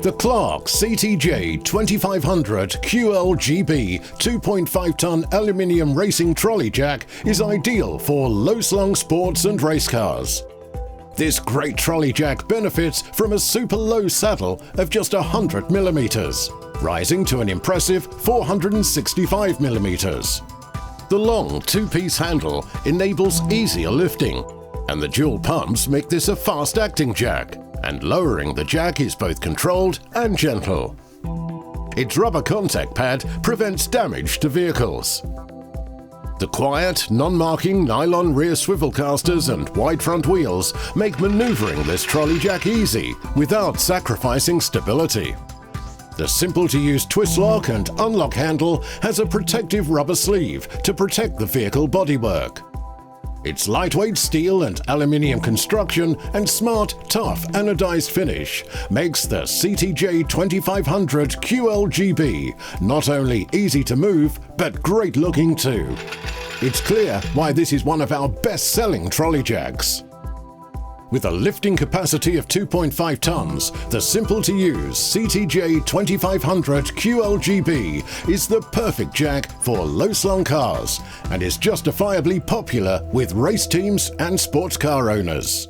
The Clarke CTJ2500QLGB 2.5-ton aluminium racing trolley jack is ideal for low-slung sports and race cars. This great trolley jack benefits from a super low saddle of just 100 mm, rising to an impressive 465 mm. The long two-piece handle enables easier lifting, and the dual pumps make this a fast-acting jack, and lowering the jack is both controlled and gentle. Its rubber contact pad prevents damage to vehicles. The quiet, non-marking nylon rear swivel casters and wide front wheels make maneuvering this trolley jack easy without sacrificing stability. The simple-to-use twist lock and unlock handle has a protective rubber sleeve to protect the vehicle bodywork. Its lightweight steel and aluminium construction and smart, tough anodized finish makes the CTJ2500QLGB not only easy to move, but great looking too. It's clear why this is one of our best-selling trolley jacks. With a lifting capacity of 2.5 tons, the simple-to-use CTJ2500QLGB is the perfect jack for low-slung cars and is justifiably popular with race teams and sports car owners.